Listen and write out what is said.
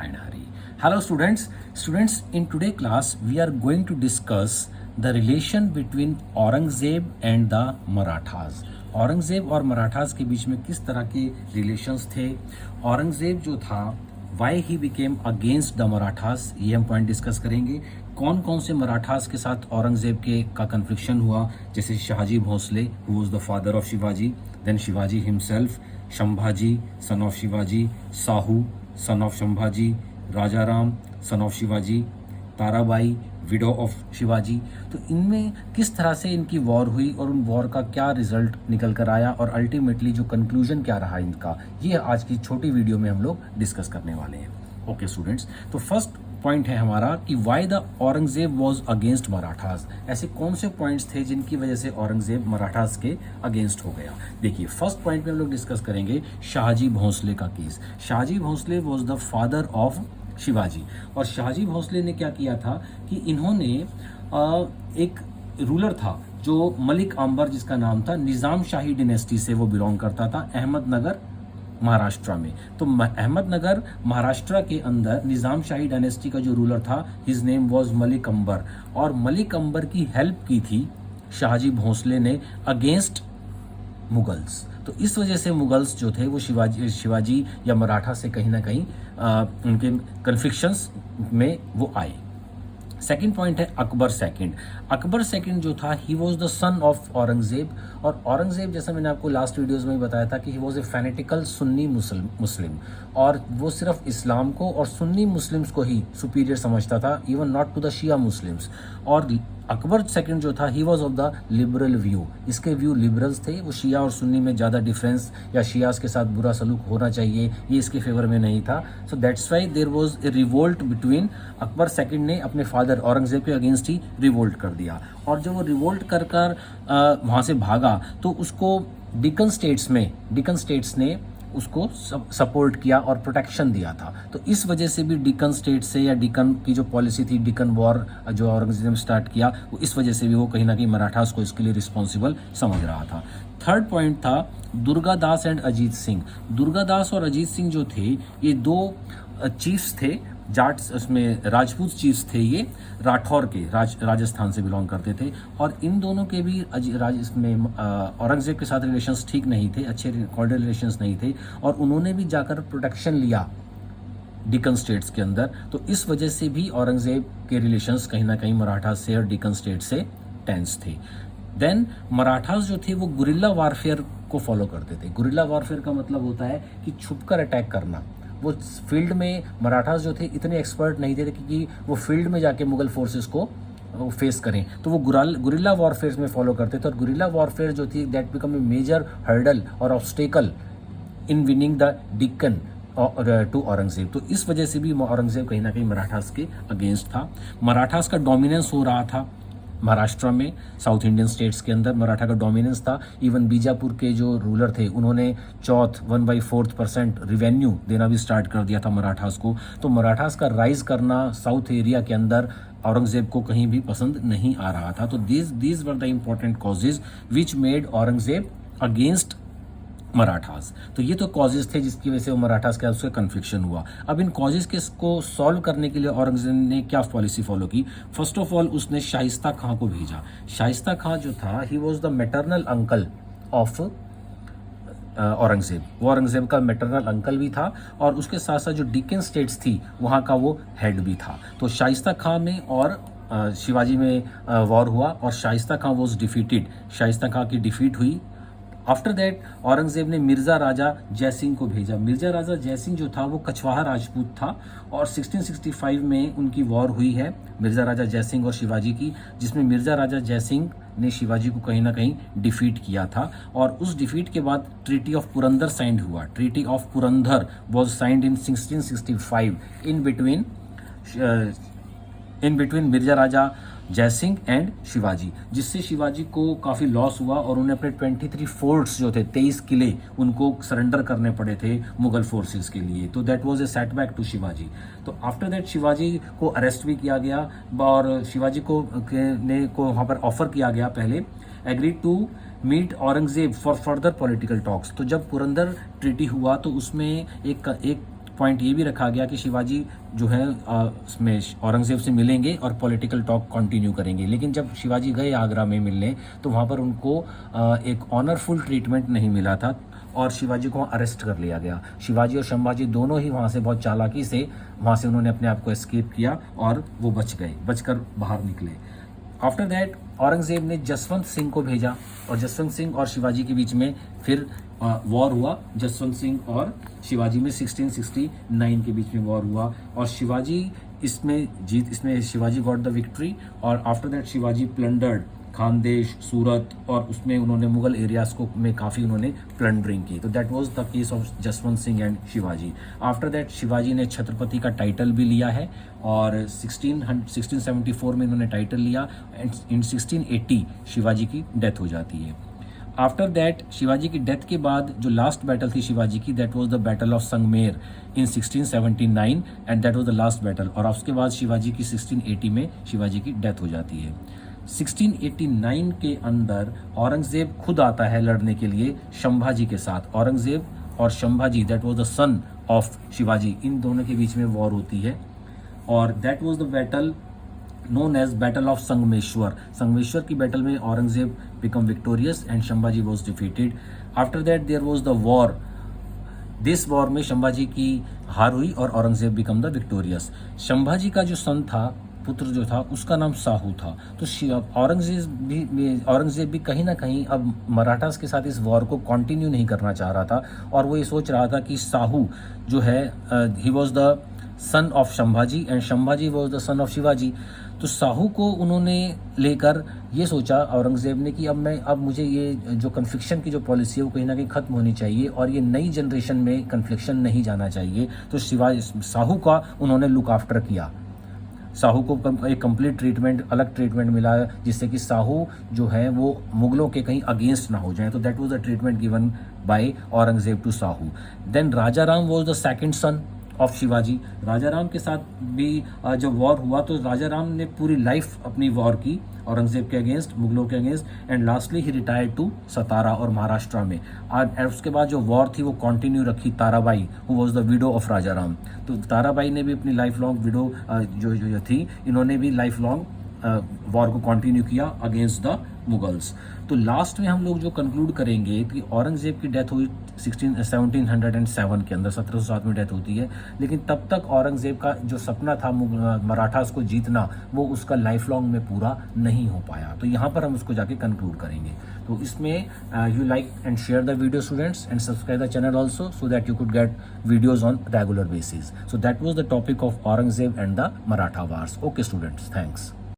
binary. Hello students, in today class we are going to discuss the relation between Aurangzeb and the Marathas. Aurangzeb और मराठास के बीच में किस तरह के रिलेशंस थे. औरंगजेब जो था why he became against the Marathas, ये हम पॉइंट डिस्कस करेंगे. कौन कौन से मराठास के साथ औरंगजेब के का कन्फ्लिक्शन हुआ, जैसे Shahji Bhosle who was the father of Shivaji, then Shivaji himself, Sambhaji son of Shivaji, Sahu son of Sambhaji, Rajaram son of Shivaji, Tarabai widow of Shivaji. तो इनमें किस तरह से इनकी वॉर हुई और उन वॉर का क्या रिजल्ट निकल कर आया और अल्टीमेटली जो कंक्लूजन क्या रहा इनका, ये आज की छोटी वीडियो में हम लोग डिस्कस करने वाले हैं. ओके स्टूडेंट्स, तो फर्स्ट पॉइंट है हमारा कि why the Aurangzeb was against Marathas. ऐसे कौन से पॉइंट्स थे जिनकी वजह से औरंगजेब मराठास के अगेंस्ट हो गया. देखिए फर्स्ट पॉइंट में हम लोग डिस्कस करेंगे शाहजी भोसले का case. Shahji Bhosle was the father of Shivaji. और शाहजी भोसले ने क्या किया था कि इन्होंने एक रूलर था जो मलिक अंबर जिसका नाम था, निज़ाम शाही डिनेस्टी से वो बिलोंग करता था, अहमदनगर महाराष्ट्र में. तो अहमदनगर महाराष्ट्र के अंदर निज़ाम शाही डायनेस्टी का जो रूलर था, हिज नेम वाज मलिक अंबर. और मलिक अंबर की हेल्प की थी शाहजी भोसले ने अगेंस्ट मुगल्स. तो इस वजह से मुगल्स जो थे वो शिवाजी या मराठा से कहीं ना कहीं उनके कन्फ्लिक्शंस में वो आए. सेकेंड पॉइंट है अकबर सेकंड. अकबर सेकंड जो था, he was the son of Aurangzeb. और औरंगजेब, जैसा मैंने आपको लास्ट वीडियोस में बताया था कि he was a fanatical Sunni Muslim, और वो सिर्फ इस्लाम को और सुन्नी मुस्लिम्स को ही सुपीरियर समझता था, even not to the Shia Muslims. और अकबर सेकंड जो था, he was of the liberal view. इसके व्यू लिबरल्स थे, वो शिया और सुन्नी में ज़्यादा डिफरेंस या शियास के साथ बुरा सलूक होना चाहिए, ये इसके फेवर में नहीं था. So that's why there was a revolt between. Akbar second ने अपने फादर औरंगजेब के अगेंस्ट ही रिवोल्ट कर दिया. और जब वो रिवोल्ट कर वहाँ से भागा तो उसको डिकन स्टेट्स ने उसको सपोर्ट किया और प्रोटेक्शन दिया था. तो इस वजह से भी डिकन स्टेट से, या डिकन की जो पॉलिसी थी, डिकन वॉर जो औरंगजेब ने स्टार्ट किया, वो इस वजह से भी वो कहीं ना कहीं मराठास को इसके लिए रिस्पॉन्सिबल समझ रहा था. थर्ड पॉइंट था दुर्गादास एंड अजीत सिंह. दुर्गादास और अजीत सिंह जो थे, ये दो चीफ्स थे, जाट्स, उसमें राजपूत चीफ्स थे, ये राठौर के राजस्थान से बिलोंग करते थे. और इन दोनों के भी इसमें औरंगजेब के साथ रिलेशंस ठीक नहीं थे, अच्छे कॉर्डियल रिलेशंस नहीं थे, और उन्होंने भी जाकर प्रोटेक्शन लिया डिकन स्टेट्स के अंदर. तो इस वजह से भी औरंगजेब के रिलेशंस कहीं ना कहीं मराठा से और डिकन स्टेट से टेंस थे. देन मराठास जो थे वो गुरिल्ला वारफेयर को फॉलो करते थे. गुरिल्ला वारफेयर का मतलब होता है कि छुपकर अटैक करना. वो फील्ड में मराठास जो थे इतने एक्सपर्ट नहीं थे क्योंकि वो फील्ड में जाके मुगल फोर्सेस को फेस करें, तो वो गुरिल्ला वॉरफेयर में फॉलो करते थे. और गुरिल्ला वॉरफेयर जो थी, that become a major hurdle और obstacle in winning the Deccan to Aurangzeb. तो इस वजह से भी औरंगजेब कहीं ना कहीं मराठास के अगेंस्ट था. मराठास का डोमिनेंस हो रहा था महाराष्ट्र में, साउथ इंडियन स्टेट्स के अंदर मराठा का डोमिनेंस था. इवन बीजापुर के जो रूलर थे, उन्होंने 1/4% रेवेन्यू देना भी स्टार्ट कर दिया था मराठास को. तो मराठास का राइज करना साउथ एरिया के अंदर औरंगजेब को कहीं भी पसंद नहीं आ रहा था. तो these were the important causes which made Aurangzeb against Marathas. तो ये तो कॉजेज थे जिसकी वजह से वो मराठास के उसका कन्फ्लिक्शन हुआ. अब इन कॉजेज के को सॉल्व करने के लिए औरंगजेब ने क्या पॉलिसी फॉलो की. फर्स्ट ऑफ ऑल उसने शाइस्ता खां को भेजा. शाइस्ता खां जो था, he was the maternal uncle of Aurangzeb. वो औरंगजेब का मैटरनल अंकल भी था, और उसके साथ साथ जो डिकन स्टेट्स थी वहाँ का वो हेड भी था. तो शाइस्ता खां में और शिवाजी में वॉर हुआ, और शाइस्ता खां वॉज डिफीटेड. शाइस्ता खां की डिफीट हुई. आफ्टर दैट औरंगजेब ने मिर्ज़ा राजा जयसिंह को भेजा. मिर्ज़ा राजा जयसिंह जो था वो कछवाहा राजपूत था, और 1665 में उनकी वॉर हुई है मिर्ज़ा राजा जयसिंह और शिवाजी की, जिसमें मिर्ज़ा राजा जयसिंह ने शिवाजी को कहीं ना कहीं डिफीट किया था. और उस डिफीट के बाद ट्रीटी ऑफ पुरंदर साइंड हुआ. Treaty of Purandar was signed in 1665 in between Mirza Raja Jaisingh and Shivaji, जिससे शिवाजी को काफ़ी लॉस हुआ और उन्हें अपने 23 फोर्ट्स जो थे, 23 किले, उनको सरेंडर करने पड़े थे मुगल फोर्सेस के लिए. तो that was a setback to Shivaji. तो आफ्टर दैट शिवाजी को अरेस्ट भी किया गया, और शिवाजी को वहाँ पर ऑफर किया गया पहले, agreed to meet Aurangzeb for further political talks. तो जब पुरंदर ट्रीटी हुआ तो उसमें एक पॉइंट ये भी रखा गया कि शिवाजी जो है उसमें औरंगज़ेब से मिलेंगे और पॉलिटिकल टॉक कंटिन्यू करेंगे। लेकिन जब शिवाजी गए आगरा में मिलने तो वहाँ पर उनको एक ऑनरफुल ट्रीटमेंट नहीं मिला था और शिवाजी को अरेस्ट कर लिया गया। शिवाजी और संभाजी दोनों ही वहाँ से बहुत चालाकी से वहाँ से उन्होंने अपने आप को एस्केप किया और वो बचकर बाहर निकले। आफ्टर दैट औरंगज़ेब ने जसवंत सिंह को भेजा और जसवंत सिंह और शिवाजी के बीच में फिर वॉर हुआ। जसवंत सिंह और शिवाजी में 1669 के बीच में वॉर हुआ और इसमें शिवाजी गॉट द विक्ट्री। और after that Shivaji plundered Khandesh, Surat और उसमें उन्होंने मुगल एरियाज को में काफ़ी उन्होंने प्लंडरिंग की। तो that was the case of Jaswant Singh and Shivaji. After that Shivaji ने छत्रपति का टाइटल भी लिया है और 1674 में इन्होंने टाइटल लिया एंड इन 1680 शिवाजी की डेथ हो जाती है। आफ्टर दैट शिवाजी की डेथ के बाद जो लास्ट बैटल थी शिवाजी की, that was the battle of Sangamner in 1679 and that was the last battle. और उसके बाद शिवाजी की 1680 में शिवाजी की डेथ हो जाती है। 1689 के अंदर औरंगज़ेब खुद आता है लड़ने के लिए संभाजी के साथ। औरंगज़ेब और Sambhaji, that was the son of Shivaji, इन दोनों के बीच में वॉर होती है और that was the battle known as Battle of Sangameshwar. Sangameshwar की बैटल में Aurangzeb become victorious and Sambhaji was defeated. After that there was the war. This war में संभाजी की हार हुई और Aurangzeb become the victorious. Sambhaji का जो सन था, पुत्र जो था, उसका नाम साहू था। तो औरंगज़ेब भी कहीं ना कहीं अब मराठास के साथ इस वॉर को कंटिन्यू नहीं करना चाह रहा था और वो ये सोच रहा था कि साहू जो है he was the son of Sambhaji and Sambhaji was the son of Shivaji. तो साहू को उन्होंने लेकर ये सोचा औरंगज़ेब ने कि अब मुझे ये जो कन्फ्लिक्शन की जो पॉलिसी है वो कहीं ना कहीं ख़त्म होनी चाहिए और ये नई जनरेशन में कन्फ्लिक्शन नहीं जाना चाहिए। तो साहू का उन्होंने लुक आफ्टर किया। साहू को एक कंप्लीट ट्रीटमेंट, अलग ट्रीटमेंट मिला जिससे कि साहू जो है वो मुगलों के कहीं अगेंस्ट ना हो जाए। तो that was the treatment given by Aurangzeb to Sahu. Then Raja Ram was the second son of Shivaji. Raja Ram के साथ भी जब वॉर हुआ तो राजा राम ने पूरी लाइफ अपनी वॉर की औरंगज़ेब के अगेंस्ट, मुगलों के against and lastly he retired to Satara और महाराष्ट्र में। और उसके बाद जो वॉर थी वो कंटिन्यू रखी Tarabai, who was the widow of Raja Ram. तो ताराबाई ने भी अपनी लाइफ लॉन्ग विडो जो थी, इन्होंने भी लाइफ लॉन्ग वॉर को कंटिन्यू किया अगेंस्ट द मुगल्स। तो लास्ट में हम लोग जो कंक्लूड करेंगे कि औरंगज़ेब की डेथ हुई 1707 के अंदर, 1707 में डेथ होती है। लेकिन तब तक औरंगज़ेब का जो सपना था मराठास को जीतना, वो उसका लाइफ लॉन्ग में पूरा नहीं हो पाया। तो यहाँ पर हम उसको जाके कंक्लूड करेंगे। तो इसमें you like and share the video students and subscribe the channel also so that you could get videos on regular basis. So that was the topic of Aurangzeb and the Maratha wars. Okay students, thanks.